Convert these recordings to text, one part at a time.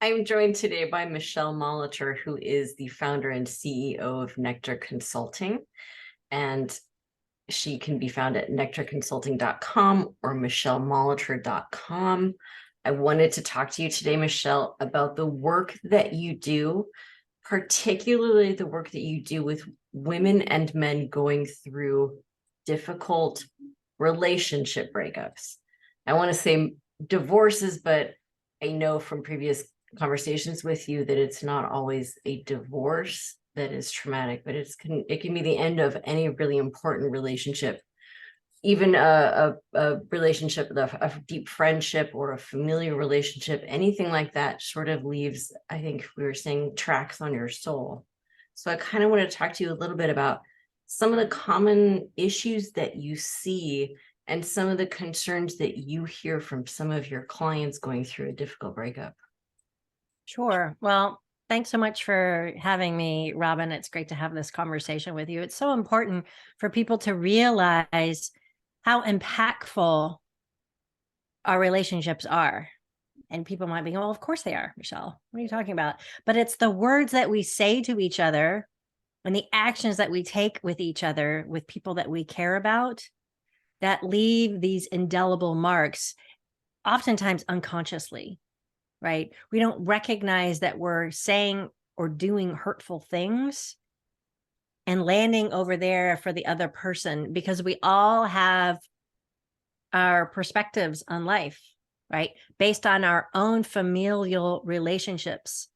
I'm joined today by Michelle Molitor, who is the founder and CEO of Nectar Consulting. And she can be found at nectarconsulting.com or michellemolitor.com. I wanted to talk to you today, Michelle, about the work that you do, particularly the work that you do with women and men going through difficult relationship breakups. I want to say divorces, but I know from previous conversations with you that it's not always a divorce that is traumatic, but it can be the end of any really important relationship, even a relationship, a deep friendship or a familiar relationship, anything like that sort of leaves, I think we were saying, tracks on your soul. So I kind of want to talk to you a little bit about some of the common issues that you see and some of the concerns that you hear from some of your clients going through a difficult breakup. Sure. Well, thanks so much for having me, Robyn. It's great to have this conversation with you. It's so important for people to realize how impactful our relationships are. And people might be, well, of course they are, Michelle. What are you talking about? But it's the words that we say to each other and the actions that we take with each other, with people that we care about, that leave these indelible marks, oftentimes unconsciously. Right? We don't recognize that we're saying or doing hurtful things and landing over there for the other person, because we all have our perspectives on life, right? Based on our own familial relationships.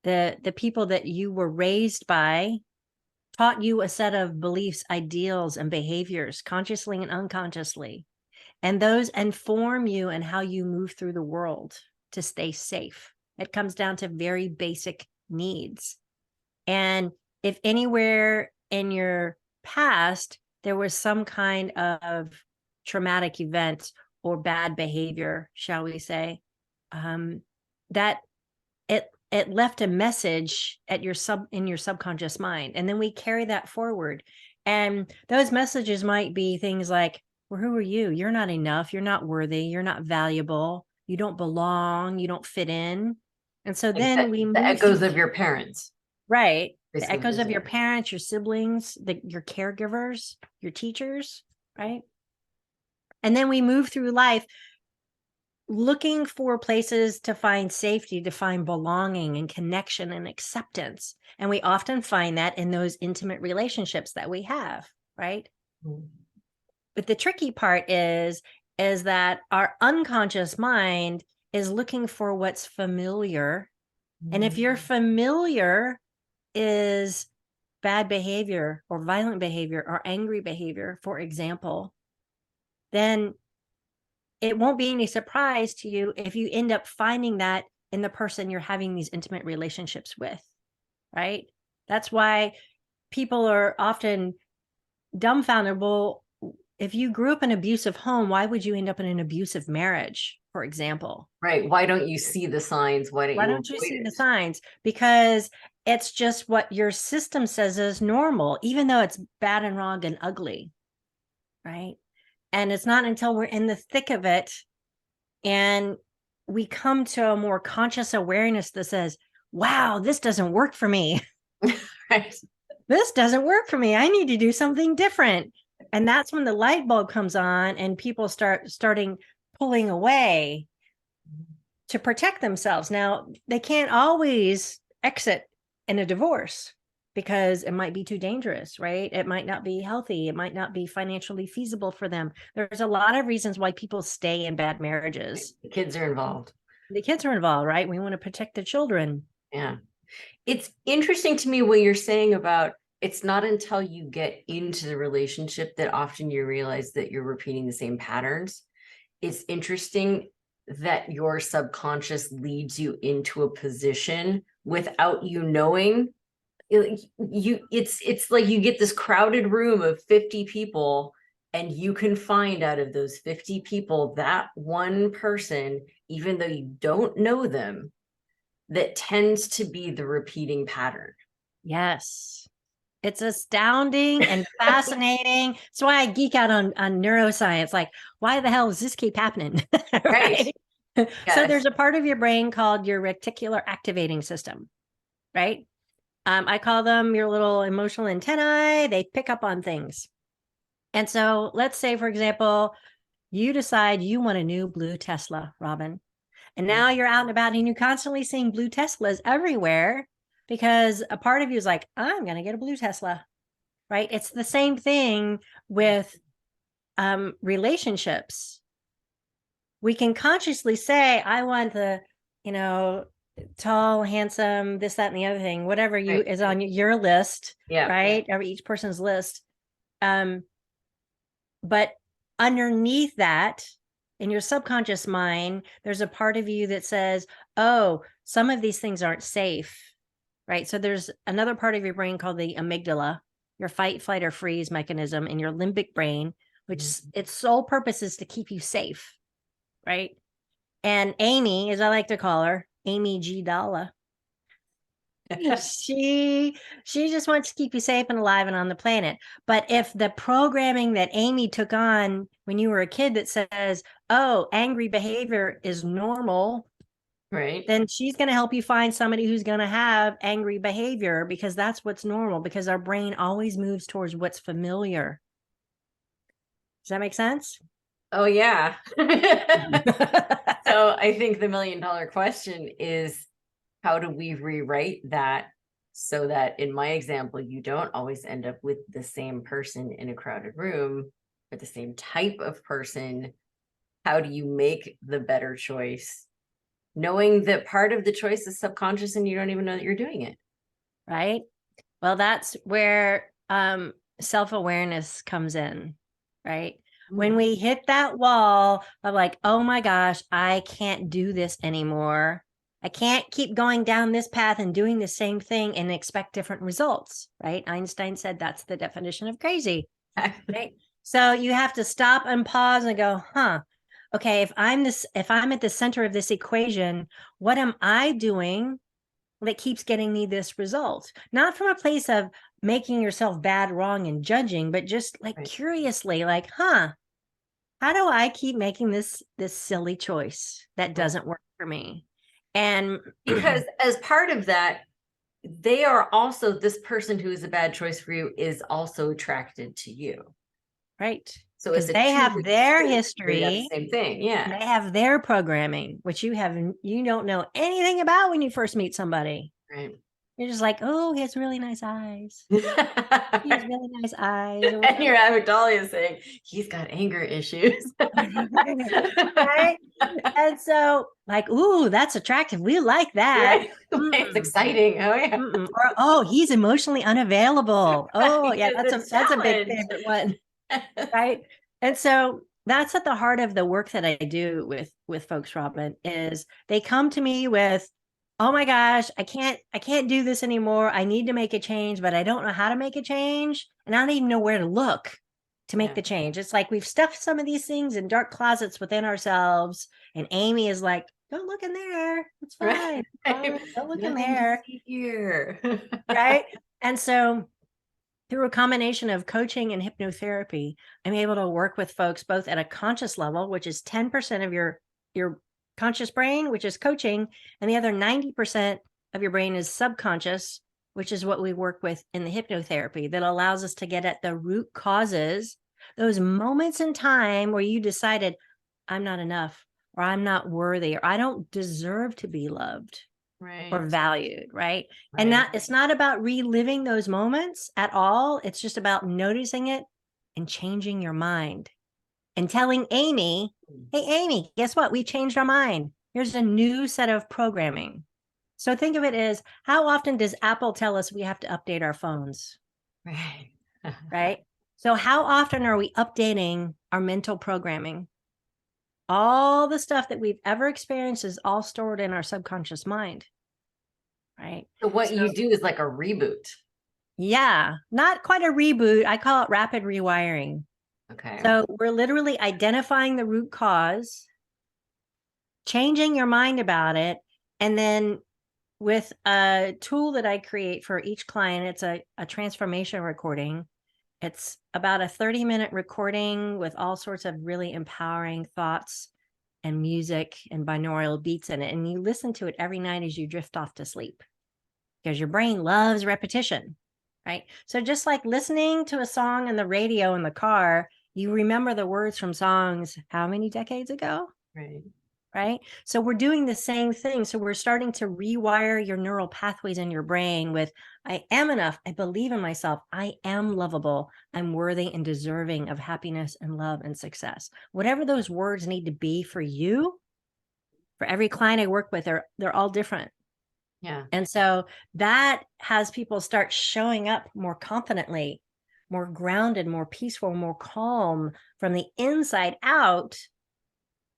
The people that you were raised by taught you a set of beliefs, ideals, and behaviors, consciously and unconsciously. And those inform you and how you move through the world to stay safe. It comes down to very basic needs. And if anywhere in your past there was some kind of traumatic event or bad behavior, shall we say, that it left a message at in your subconscious mind, and then we carry that forward. And those messages might be things like, well, who are you? You're not enough. You're not worthy. You're not valuable. You don't belong. You don't fit in. And so Like then we the move echoes through, of your parents. right? The Basically, echoes of your parents, your siblings, your caregivers, your teachers, right? And then we move through life looking for places to find safety, to find belonging and connection and acceptance. And we often find that in those intimate relationships that we have, right? Mm-hmm. But the tricky part is that our unconscious mind is looking for what's familiar. And if your familiar is bad behavior or violent behavior or angry behavior, for example, then it won't be any surprise to you if you end up finding that in the person you're having these intimate relationships with, right? That's why people are often dumbfounded. Well, if you grew up in an abusive home, why would you end up in an abusive marriage, for example? Right. Why don't you see the signs? Why don't You see avoid the it? signs? Because it's just what your system says is normal, even though it's bad and wrong and ugly, right? And it's not until we're in the thick of it and we come to a more conscious awareness that says, wow, this doesn't work for me. Right. This doesn't work for me. I need to do something different. And that's when the light bulb comes on and people starting pulling away to protect themselves. Now, they can't always exit in a divorce because it might be too dangerous, right? It might not be healthy. It might not be financially feasible for them. There's a lot of reasons why people stay in bad marriages. The kids are involved. The kids are involved, right? We want to protect the children. Yeah. It's interesting to me what you're saying about it's not until you get into the relationship that often you realize that you're repeating the same patterns. It's interesting that your subconscious leads you into a position without you knowing. It's like you get this crowded room of 50 people and you can find out of those 50 people that one person, even though you don't know them, that tends to be the repeating pattern. Yes. It's astounding and fascinating. That's why I geek out on neuroscience. Like, why the hell does this keep happening? Right. Right. So there's Yes. a part of your brain called your reticular activating system, right? I call them your little emotional antennae. They pick up on things. And so let's say, for example, you decide you want a new blue Tesla, Robyn. And now you're out and about and you're constantly seeing blue Teslas everywhere because a part of you is like, I'm going to get a blue Tesla, right? It's the same thing with relationships. We can consciously say, I want the, you know, tall, handsome, this, that, and the other thing, whatever you Right. is on your list, Yeah. right? Every each person's list. But underneath that, in your subconscious mind, there's a part of you that says, oh, some of these things aren't safe, right? So there's another part of your brain called the amygdala, your fight, flight, or freeze mechanism in your limbic brain, which its sole purpose is to keep you safe, right? And Amy, as I like to call her, Amy G. Dalla, she just wants to keep you safe and alive and on the planet. But if the programming that Amy took on when you were a kid that says, oh, angry behavior is normal, Right. then she's going to help you find somebody who's going to have angry behavior because that's what's normal, because our brain always moves towards what's familiar. Does that make sense? Oh, yeah. So I think the $1 million question is, how do we rewrite that so that in my example, you don't always end up with the same person in a crowded room or the same type of person? How do you make the better choice, knowing that part of the choice is subconscious and you don't even know that you're doing it? Right. Well, that's where self-awareness comes in, right? When we hit that wall of like, oh my gosh, I can't do this anymore. I can't keep going down this path and doing the same thing and expect different results, right? Einstein said that's the definition of crazy, right? So you have to stop and pause and go, huh, okay, if I'm at the center of this equation, what am I doing that keeps getting me this result? Not from a place of making yourself bad, wrong, and judging, but just like curiously, like, huh, how do I keep making this silly choice that doesn't work for me? And Because as part of that, they are also, this person who is a bad choice for you is also attracted to you. right, So because it's a they have two-way their street where you got the history, same thing. Yeah. they have their programming, which you don't know anything about when you first meet somebody. Right. You're just like, oh, he has really nice eyes. He has really nice eyes. Or And your Amygdala is saying he's got anger issues. right? And so, like, ooh, that's attractive. We like that. Right. It's exciting. Oh yeah. Or oh, he's emotionally unavailable. Oh yeah, It's that's a big challenge. favorite one, right? And so that's at the heart of the work that I do with folks, Robyn, is they come to me with, oh my gosh, I can't do this anymore. I need to make a change, but I don't know how to make a change, and I don't even know where to look to make the change. It's like we've stuffed some of these things in dark closets within ourselves, and Amy is like, don't look in there. It's fine. Right. Don't look in Nothing to there. see here. Right. And so through a combination of coaching and hypnotherapy, I'm able to work with folks both at a conscious level, which is 10% of your conscious brain, which is coaching, and the other 90% of your brain is subconscious, which is what we work with in the hypnotherapy that allows us to get at the root causes, those moments in time where you decided, I'm not enough, or I'm not worthy, or I don't deserve to be loved or Right. valued, right? And that it's not about reliving those moments at all. It's just about noticing it and changing your mind and telling Amy, hey, Amy, guess what? We changed our mind. Here's a new set of programming. So think of it as, how often does Apple tell us we have to update our phones? Right. Right. So how often are we updating our mental programming? All the stuff that we've ever experienced is all stored in our subconscious mind. Right. So what So, you do is like a reboot. yeah, not quite a reboot. I call it rapid rewiring. Okay. So we're literally identifying the root cause, changing your mind about it, and then with a tool that I create for each client, it's a transformation recording. It's about a 30-minute recording with all sorts of really empowering thoughts and music and binaural beats in it. And you listen to it every night as you drift off to sleep because your brain loves repetition, right? So just like listening to a song on the radio in the car, you remember the words from songs how many decades ago? Right. Right. So we're doing the same thing. So we're starting to rewire your neural pathways in your brain with, I am enough. I believe in myself. I am lovable. I'm worthy and deserving of happiness and love and success. Whatever those words need to be for you, for every client I work with, they're all different. Yeah. And so that has people start showing up more confidently, more grounded, more peaceful, more calm from the inside out,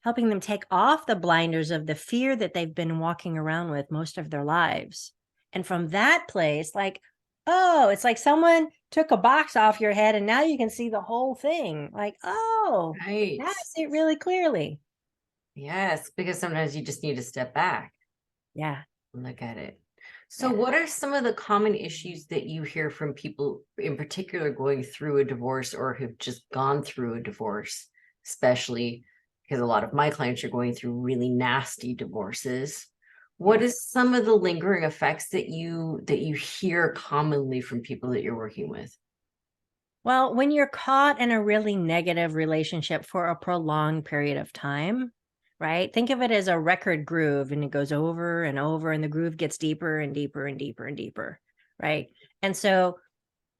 helping them take off the blinders of the fear that they've been walking around with most of their lives. And from that place, like, oh, it's like someone took a box off your head and now you can see the whole thing. Like, oh, Right. now I see it really clearly. Yes, because sometimes you just need to step back Yeah. and look at it. So Yeah. what are some of the common issues that you hear from people in particular going through a divorce or have just gone through a divorce, especially because a lot of my clients are going through really nasty divorces? What Yeah. is some of the lingering effects that you hear commonly from people that you're working with? Well, when you're caught in a really negative relationship for a prolonged period of time, right? Think of it as a record groove and it goes over and over and the groove gets deeper and deeper and deeper and deeper, right? And so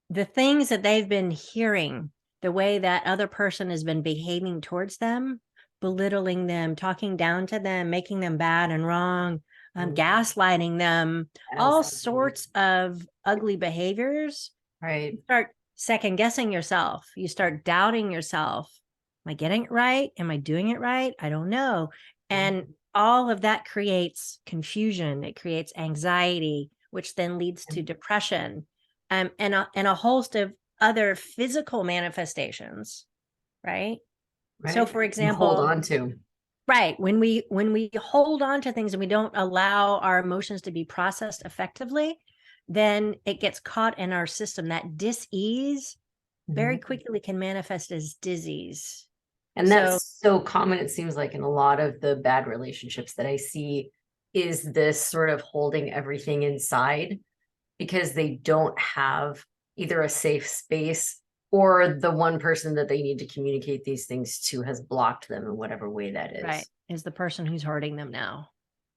the things that they've been hearing, the way that other person has been behaving towards them, belittling them, talking down to them, making them bad and wrong, gaslighting them, all Yes. sorts of ugly behaviors, Right. start second guessing yourself. You start doubting yourself. Am I getting it right? Am I doing it right? I don't know. And all of that creates confusion. It creates anxiety, which then leads to depression, and a host of other physical manifestations, right? So, Right. for You hold example, on to. right, when we hold on to things and we don't allow our emotions to be processed effectively, then it gets caught in our system. That dis-ease very Mhm. quickly can manifest as disease. And So that's so common, it seems like, in a lot of the bad relationships that I see, is this sort of holding everything inside because they don't have either a safe space or the one person that they need to communicate these things to has blocked them in whatever way that right, is. is the person who's hurting them now.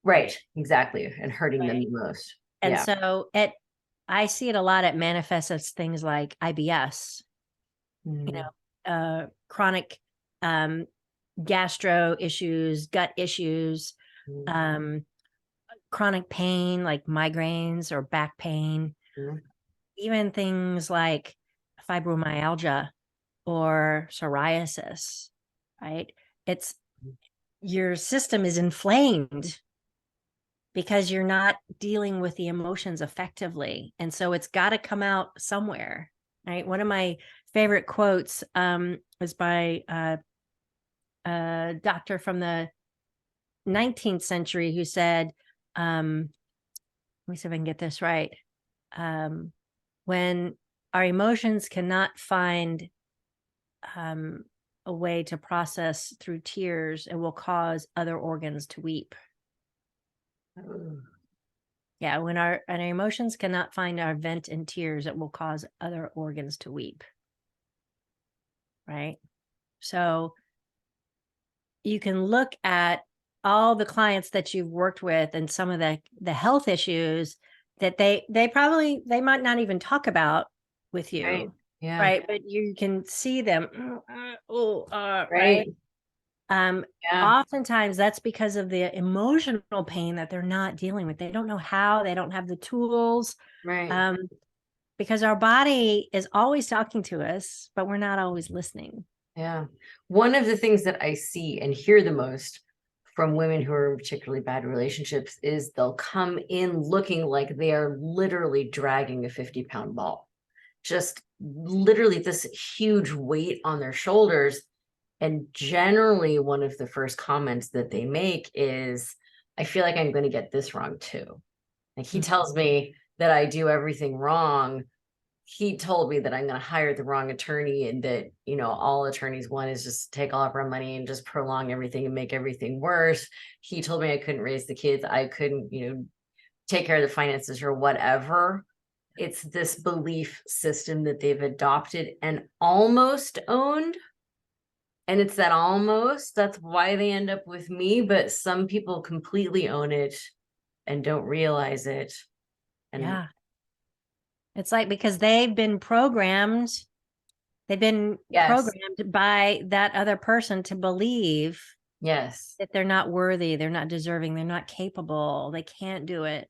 Right, exactly. And hurting them Right. the most. And Yeah. so I see it a lot. It manifests as things like IBS, Mm, chronic um, gastro issues, gut issues, mm, um, chronic pain like migraines or back pain, mm. even things like fibromyalgia or psoriasis, right? It's your system is inflamed because you're not dealing with the emotions effectively. And so it's got to come out somewhere, right? One of my favorite quotes was by a doctor from the 19th century who said, let me see if I can get this right. Um, when our emotions cannot find um, a way to process through tears, it will cause other organs to weep. Oh, Yeah, when our emotions cannot find our vent in tears, it will cause other organs to weep. Right. So you can look at all the clients that you've worked with and some of the health issues that they might not even talk about with right. you, Yeah. right? But you can see them, right? Right. Um, Yeah. Oftentimes that's because of the emotional pain that they're not dealing with. They don't know how, they don't have the tools, Right. um, because our body is always talking to us, but we're not always listening. Yeah. One of the things that I see and hear the most from women who are in particularly bad relationships is they'll come in looking like they are literally dragging a 50-pound ball, just literally this huge weight on their shoulders. And generally, one of the first comments that they make is, I feel like I'm going to get this wrong too. Like he Mm. tells me that I do everything wrong, he told me that I'm going to hire the wrong attorney, and that, you know, all attorneys want is just take all of our money and just prolong everything and make everything worse. He told me I couldn't raise the kids. I couldn't, you know, take care of the finances or whatever. It's this belief system that they've adopted and almost owned. And it's that almost, that's why they end up with me. But some people completely own it and don't realize it. And Yeah. It's like, because they've been programmed yes, by that other person to believe yes, that they're not worthy, they're not deserving, they're not capable, they can't do it.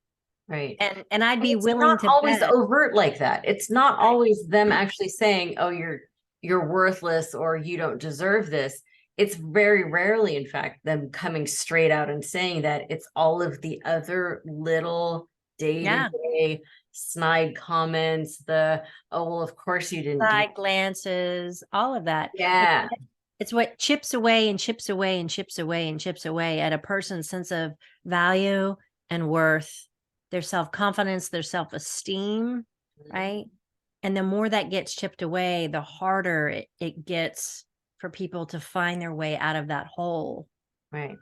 right. And I'd And be it's willing not to always bet. overt like that. It's not Right. always them actually saying, "Oh, you're worthless," or "You don't deserve this." It's very rarely, in fact, them coming straight out and saying that. It's all of the other little Yeah. day-to-day snide comments, the, "Oh, well, of course you didn't do." Side glances, all of that. Yeah, It's what chips away and chips away and chips away and chips away at a person's sense of value and worth, their self-confidence, their self-esteem, right? And the more that gets chipped away, the harder it gets for people to find their way out of that hole. right.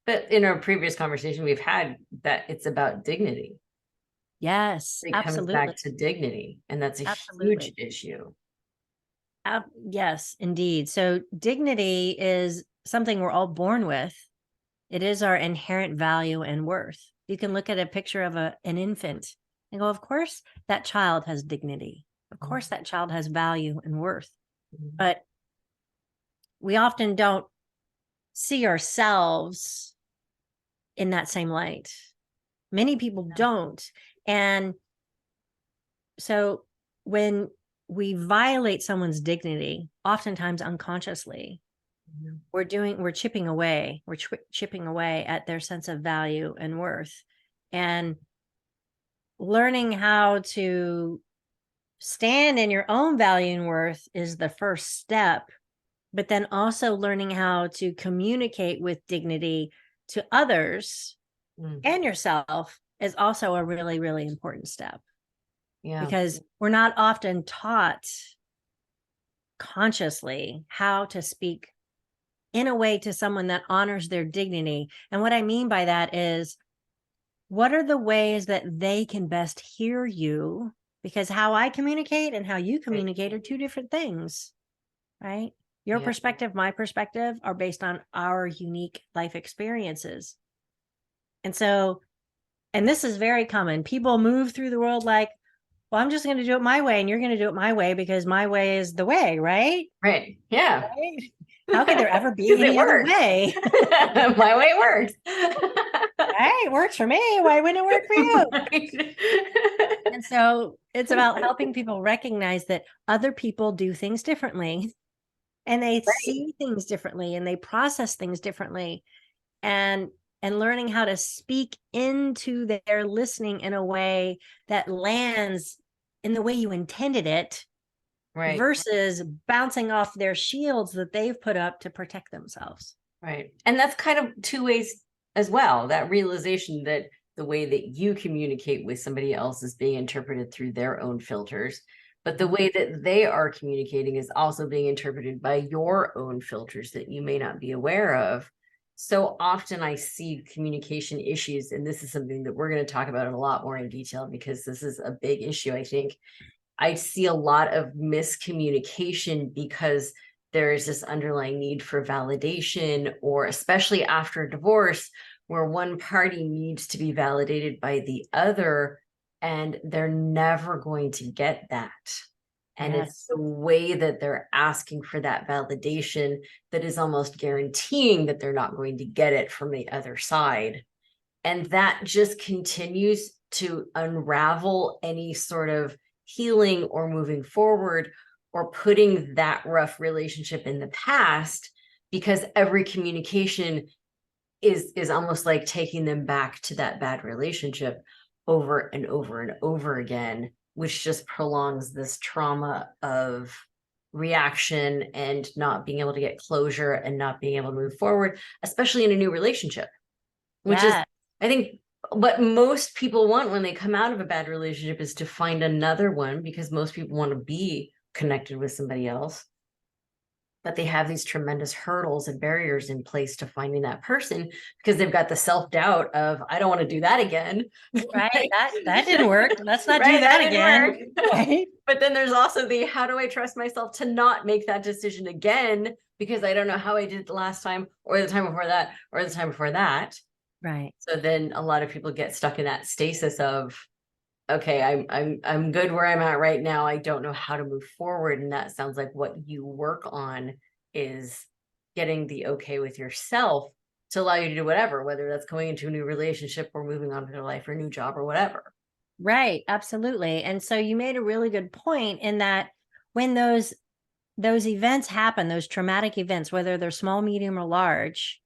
But in our previous conversation, we've had that it's about dignity. Yes, It comes absolutely. back to dignity, and that's a huge Absolutely. issue. Yes, indeed. So dignity is something we're all born with. It is our inherent value and worth. You can look at a picture of an infant and go, of course, that child has dignity. Of course, that child has value and worth. Mhm. But we often don't see ourselves in that same light. Many people don't. And so when we violate someone's dignity, oftentimes unconsciously, Mhm. we're chipping away, chipping away at their sense of value and worth. And learning how to stand in your own value and worth is the first step, but then also learning how to communicate with dignity to others Mm. and yourself is also a really, really important step, Yeah, because we're not often taught consciously how to speak in a way to someone that honors their dignity. And what I mean by that is, what are the ways that they can best hear you? Because how I communicate and how you right. communicate are two different things, right? Your Yeah, perspective, my perspective are based on our unique life experiences. And so, and this is very common. People move through the world like, well, I'm just going to do it my way, and you're going to do it my way because my way is the way, right? right. Yeah, Right? How could there ever be because it any other works. way? My way works. Right? It works for me. Why wouldn't it work for you? Right. And so it's about helping people recognize that other people do things differently, and they Right. see things differently, and they process things differently, and learning how to speak into their listening in a way that lands in the way you intended it, Right. versus bouncing off their shields that they've put up to protect themselves. Right. And that's kind of two ways as well. That realization that the way that you communicate with somebody else is being interpreted through their own filters, but the way that they are communicating is also being interpreted by your own filters that you may not be aware of. So often I see communication issues, and this is something that we're going to talk about in a lot more in detail because this is a big issue, I think. I see a lot of miscommunication because there's this underlying need for validation, or especially after divorce, where one party needs to be validated by the other, and they're never going to get that. And it's Yes. the way that they're asking for that validation that is almost guaranteeing that they're not going to get it from the other side. And that just continues to unravel any sort of healing or moving forward or putting that rough relationship in the past, because every communication is almost like taking them back to that bad relationship over and over and over again, which just prolongs this trauma of reaction and not being able to get closure and not being able to move forward, especially in a new relationship, which is, Yeah. I think, what most people want when they come out of a bad relationship is to find another one, because most people want to be connected with somebody else. But they have these tremendous hurdles and barriers in place to finding that person, because they've got the self-doubt of, I don't want to do that again. Right. That didn't work. Let's not do Right, that didn't again. work. Right. But then there's also the, how do I trust myself to not make that decision again? Because I don't know how I did it the last time, or the time before that, or the time before that. Right. So then a lot of people get stuck in that stasis of, okay, I'm good where I'm at right now. I don't know how to move forward. And that sounds like what you work on is getting the okay with yourself to allow you to do whatever, whether that's going into a new relationship or moving on to your life or a new job or whatever. Right. Absolutely. And so you made a really good point in that when those events happen, those traumatic events, whether they're small, medium, or large,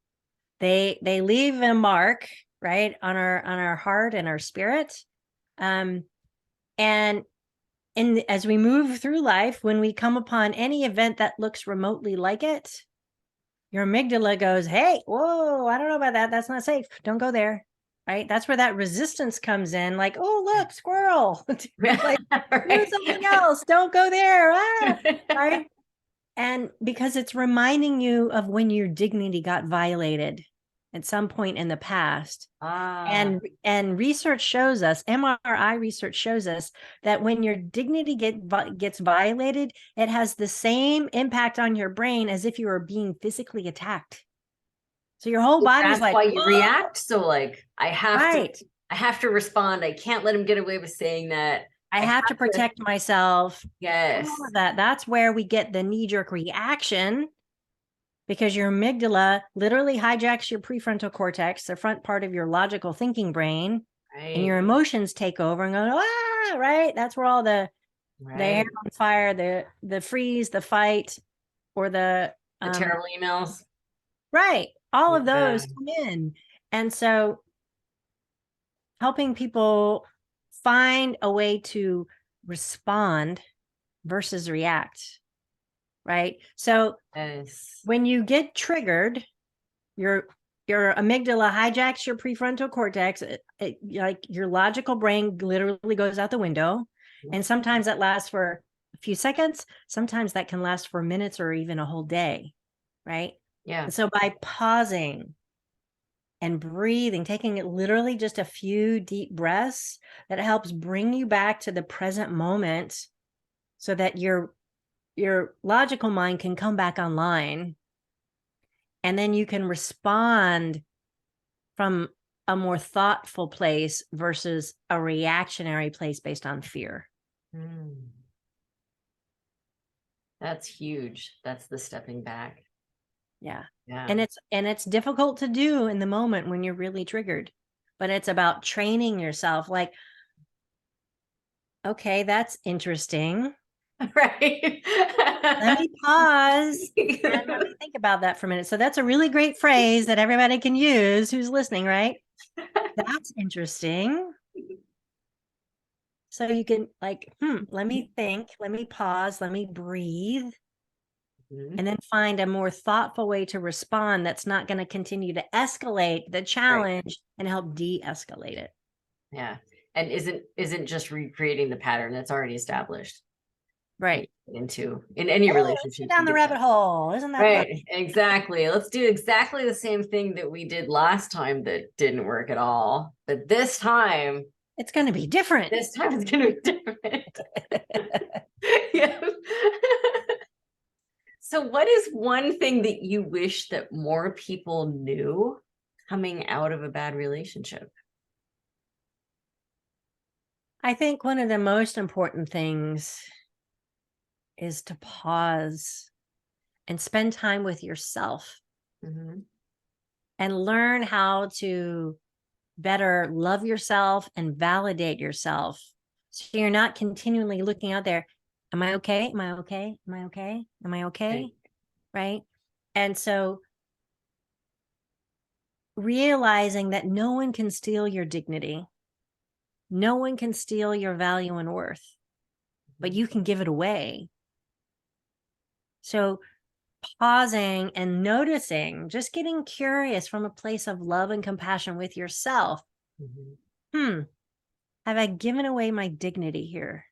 they leave a mark, right, on our heart and our spirit. And as we move through life, when we come upon any event that looks remotely like it, your amygdala goes, hey, whoa, I don't know about that. That's not safe. Don't go there. Right. That's where that resistance comes in. Like, oh, look, squirrel. Like, do something else. Don't go there. Ah, right. And because it's reminding you of when your dignity got violated at some point in the past. And research shows us, MRI research shows us, that when your dignity gets violated, it has the same impact on your brain as if you were being physically attacked. So your whole body's that's like, why you whoa. react. So like, I Right. have to respond. I can't let him get away with saying that. I have to protect myself. Yes. All of that. That's where we get the knee-jerk reaction, because your amygdala literally hijacks your prefrontal cortex, the front part of your logical thinking brain, and your emotions take over and go, ah, right? That's where all the hair on fire, the freeze, the fight, or the terrible emails. Right. All of those come in. And so helping people find a way to respond versus react. Right. So when you get triggered, your amygdala hijacks your prefrontal cortex. Like your logical brain literally goes out the window. And sometimes that lasts for a few seconds. Sometimes that can last for minutes or even a whole day. Right. Yeah. And so by pausing and breathing, taking it literally just a few deep breaths, that helps bring you back to the present moment so that your logical mind can come back online, and then you can respond from a more thoughtful place versus a reactionary place based on fear. That's huge. That's the stepping back. Yeah. And it's difficult to do in the moment when you're really triggered, but it's about training yourself. Like, okay, that's interesting. Right. Let me pause and let me think about that for a minute. So that's a really great phrase that everybody can use who's listening, right? That's interesting. So you can like, let me think, let me pause, let me breathe, and then find a more thoughtful way to respond that's not going to continue to escalate the challenge and help de-escalate it. Yeah. And isn't just recreating the pattern that's already established. Right. In any relationship. Let's go down the rabbit hole. Isn't that right? Fun? Exactly. Let's do exactly the same thing that we did last time that didn't work at all. But this time it's going to be different. This time it's going to be different. Yeah. So what is one thing that you wish that more people knew coming out of a bad relationship? I think one of the most important things is to pause and spend time with yourself and learn how to better love yourself and validate yourself. So you're not continually looking out there. Am I okay? Am I okay? Am I okay? Am I okay? Right. And so realizing that no one can steal your dignity. No one can steal your value and worth, but you can give it away. So pausing and noticing, just getting curious from a place of love and compassion with yourself. Mhm. Have I given away my dignity here?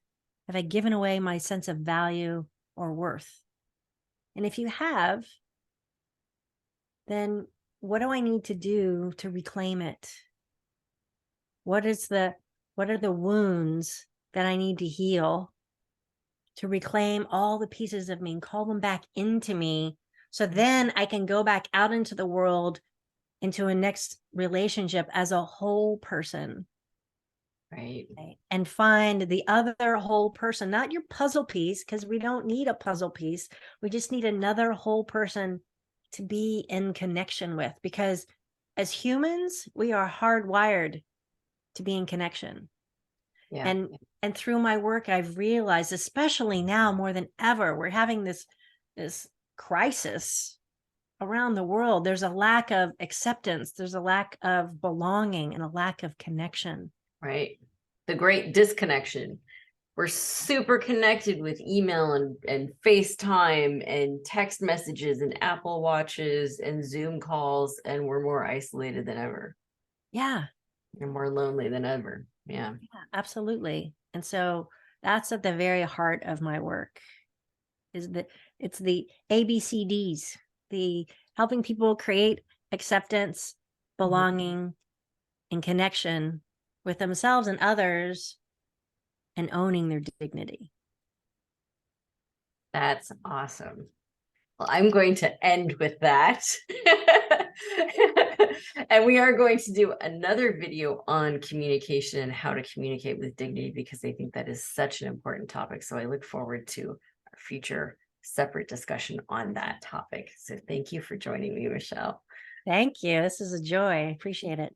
Have I given away my sense of value or worth? And if you have, then what do I need to do to reclaim it? What are the wounds that I need to heal to reclaim all the pieces of me and call them back into me, so then I can go back out into the world, into a next relationship as a whole person, Right. right? And find the other whole person, not your puzzle piece, because we don't need a puzzle piece. We just need another whole person to be in connection with, because as humans, we are hardwired to be in connection. Yeah. And through my work, I've realized, especially now more than ever, we're having this crisis around the world. There's a lack of acceptance, there's a lack of belonging, and a lack of connection. Right. The great disconnection. We're super connected with email and FaceTime and text messages and Apple Watches and Zoom calls, and we're more isolated than ever Yeah, and more lonely than ever. Yeah. absolutely. And so that's at the very heart of my work, is that it's the ABCDs, the helping people create acceptance, belonging, and connection with themselves and others, and owning their dignity. That's awesome. Well, I'm going to end with that. And we are going to do another video on communication and how to communicate with dignity, because I think that is such an important topic. So I look forward to our future separate discussion on that topic. So thank you for joining me, Michelle. Thank you. This is a joy. I appreciate it.